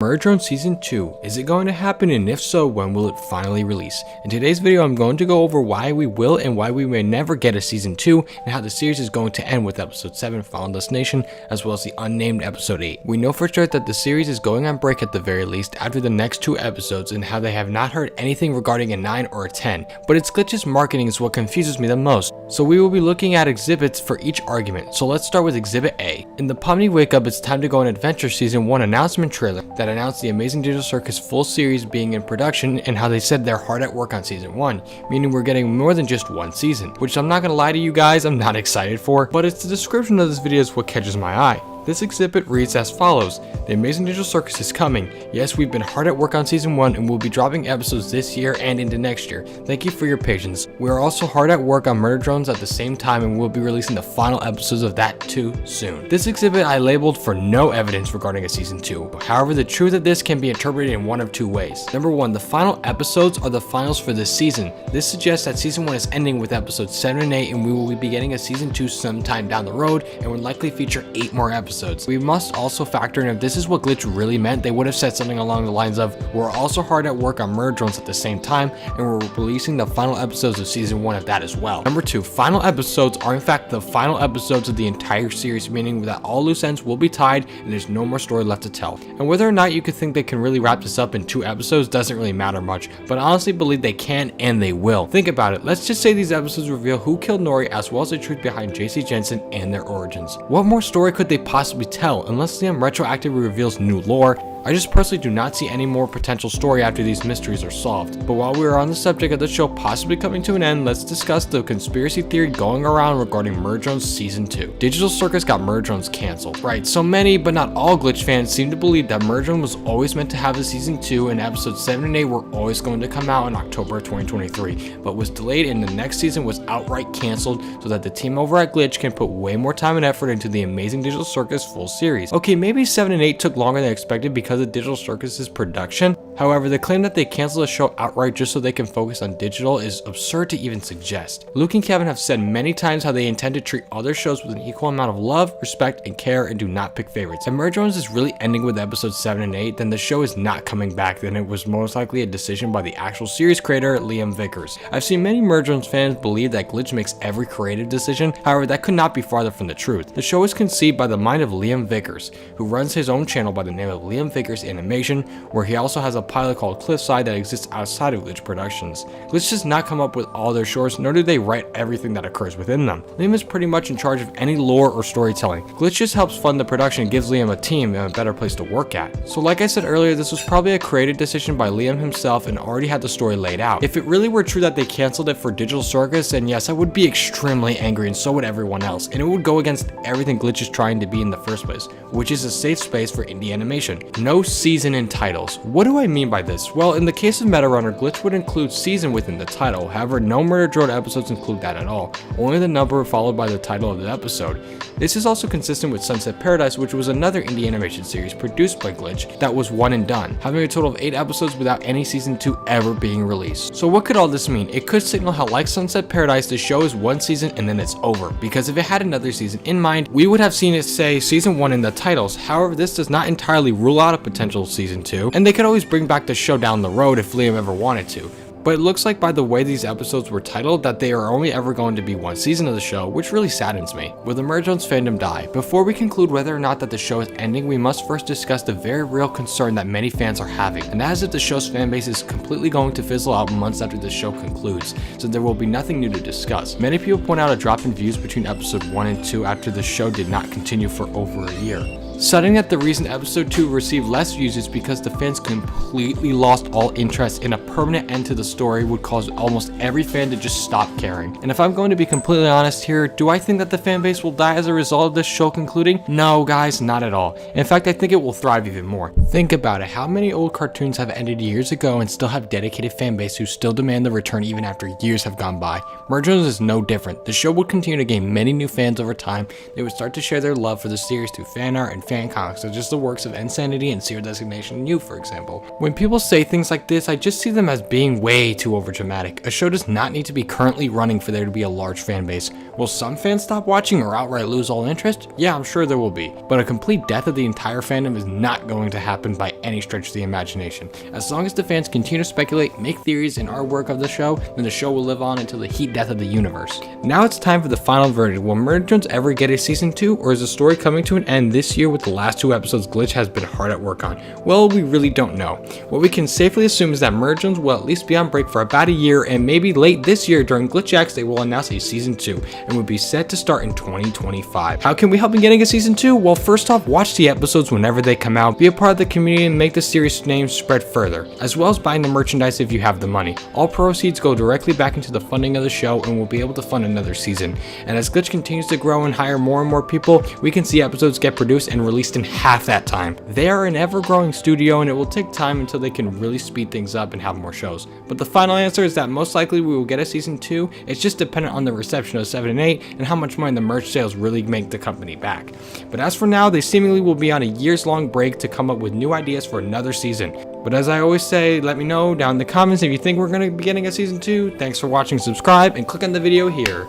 Murder Season 2, is it going to happen, and if so, when will it finally release? In today's video, I'm going to go over why we will and why we may never get a Season 2, and how the series is going to end with Episode 7, Final Destination, as well as the unnamed Episode 8. We know for sure that the series is going on break at the very least after the next 2 episodes, and how they have not heard anything regarding a 9 or a 10, but it's Glitch's marketing is what confuses me the most. So we will be looking at exhibits for each argument, so let's start with Exhibit A. In the Pomni Wake Up It's Time to Go on Adventure Season 1 announcement trailer that announced the Amazing Digital Circus full series being in production, and how they said they're hard at work on Season 1, meaning we're getting more than just one season, which I'm not gonna lie to you guys, I'm not excited for, but it's the description of this video is what catches my eye. This exhibit reads as follows: The Amazing Digital Circus is coming. Yes, we've been hard at work on Season 1 and we'll be dropping episodes this year and into next year. Thank you for your patience. We are also hard at work on Murder Drones at the same time, and we'll be releasing the final episodes of that too soon. This exhibit I labeled for no evidence regarding a Season 2. However, the truth of this can be interpreted in one of two ways. Number one, the final episodes are the finals for this season. This suggests that Season 1 is ending with episodes 7 and 8, and we will be getting a Season 2 sometime down the road, and would likely feature 8 more episodes. We must also factor in if this is what Glitch really meant. They would have said something along the lines of, we're also hard at work on Murder Drones at the same time, and we're releasing the final episodes of Season 1 of that as well. Number 2, final episodes are in fact the final episodes of the entire series, meaning that all loose ends will be tied and there's no more story left to tell. And whether or not you could think they can really wrap this up in 2 episodes doesn't really matter much, but I honestly believe they can and they will. Think about it, let's just say these episodes reveal who killed Nori as well as the truth behind JC Jensen and their origins. What more story could they possibly tell unless Liam retroactively reveals new lore? I just personally do not see any more potential story after these mysteries are solved. But while we are on the subject of the show possibly coming to an end, let's discuss the conspiracy theory going around regarding Murder Drones Season 2. Digital Circus got Murder Drones cancelled. Right, so many, but not all Glitch fans seem to believe that Murder Drones was always meant to have a Season 2, and episodes 7 and 8 were always going to come out in October of 2023, but was delayed, and the next season was outright cancelled so that the team over at Glitch can put way more time and effort into the Amazing Digital Circus full series. Okay, maybe 7 and 8 took longer than expected because of Digital Circus's production. However, the claim that they canceled the show outright just so they can focus on digital is absurd to even suggest. Luke and Kevin have said many times how they intend to treat other shows with an equal amount of love, respect, and care, and do not pick favorites. If Murder Drones is really ending with episodes 7 and 8, then the show is not coming back, then it was most likely a decision by the actual series creator, Liam Vickers. I've seen many Murder Drones fans believe that Glitch makes every creative decision, however that could not be farther from the truth. The show is conceived by the mind of Liam Vickers, who runs his own channel by the name of Liam Vickers Animation, where he also has a pilot called Cliffside that exists outside of Glitch Productions. Glitch does not come up with all their shorts, nor do they write everything that occurs within them. Liam is pretty much in charge of any lore or storytelling. Glitch just helps fund the production and gives Liam a team and a better place to work at. So like I said earlier, this was probably a creative decision by Liam himself and already had the story laid out. If it really were true that they canceled it for Digital Circus, then yes, I would be extremely angry, and so would everyone else, and it would go against everything Glitch is trying to be in the first place, which is a safe space for indie animation. No season in titles. What do I mean by this? Well, in the case of Metarunner, Glitch would include season within the title. However, no Murder Drone episodes include that at all, only the number followed by the title of the episode. This is also consistent with Sunset Paradise, which was another indie animation series produced by Glitch that was one and done, having a total of 8 episodes without any Season 2 ever being released. So what could all this mean? It could signal how, like Sunset Paradise, the show is one season and then it's over, because if it had another season in mind, we would have seen it say Season 1 in the titles. However, this does not entirely rule out a potential Season 2, and they could always bring back the show down the road if Liam ever wanted to. But it looks like by the way these episodes were titled that they are only ever going to be one season of the show, which really saddens me. Will the Murder Drones fandom die? Before we conclude whether or not that the show is ending, we must first discuss the very real concern that many fans are having, and that is if the show's fanbase is completely going to fizzle out months after the show concludes, so there will be nothing new to discuss. Many people point out a drop in views between episode 1 and 2 after the show did not continue for over a year. Citing that the reason episode 2 received less views is because the fans completely lost all interest, and a permanent end to the story would cause almost every fan to just stop caring. And if I'm going to be completely honest here, do I think that the fan base will die as a result of this show concluding? No guys, not at all. In fact, I think it will thrive even more. Think about it, how many old cartoons have ended years ago and still have dedicated fan base who still demand the return even after years have gone by? Murder Drones is no different. The show would continue to gain many new fans over time. They would start to share their love for the series through fan art and fan comics, such as the works of Insanity and Zero Designation U, for example. When people say things like this, I just see them as being way too overdramatic. A show does not need to be currently running for there to be a large fan base. Will some fans stop watching or outright lose all interest? Yeah, I'm sure there will be, but a complete death of the entire fandom is not going to happen by any stretch of the imagination. As long as the fans continue to speculate, make theories, and artwork of the show, then the show will live on until the heat death of the universe. Now it's time for the final verdict. Will Murder Jones ever get a season 2, or is the story coming to an end this year with the last 2 episodes Glitch has been hard at work on? Well, we really don't know. What we can safely assume is that Murder Jones will at least be on break for about a year, and maybe late this year during GlitchX they will announce a season 2 and will be set to start in 2025. How can we help in getting a season 2? Well, first off, watch the episodes whenever they come out, be a part of the community, and make the series name spread further, as well as buying the merchandise if you have the money. All proceeds go directly back into the funding of the show and will be able to fund another season. And as Glitch continues to grow and hire more and more people, we can see episodes get produced and released in half that time. They are an ever-growing studio, and it will take time until they can really speed things up and have more shows. But the final answer is that most likely we will get a season 2. It's just dependent on the reception of 7 and 8 and how much money the merch sales really make the company back. But as for now, they seemingly will be on a years-long break to come up with new ideas for another season. But as I always say, let me know down in the comments if you think we're going to be getting a season 2. Thanks for watching, subscribe, and click on the video here.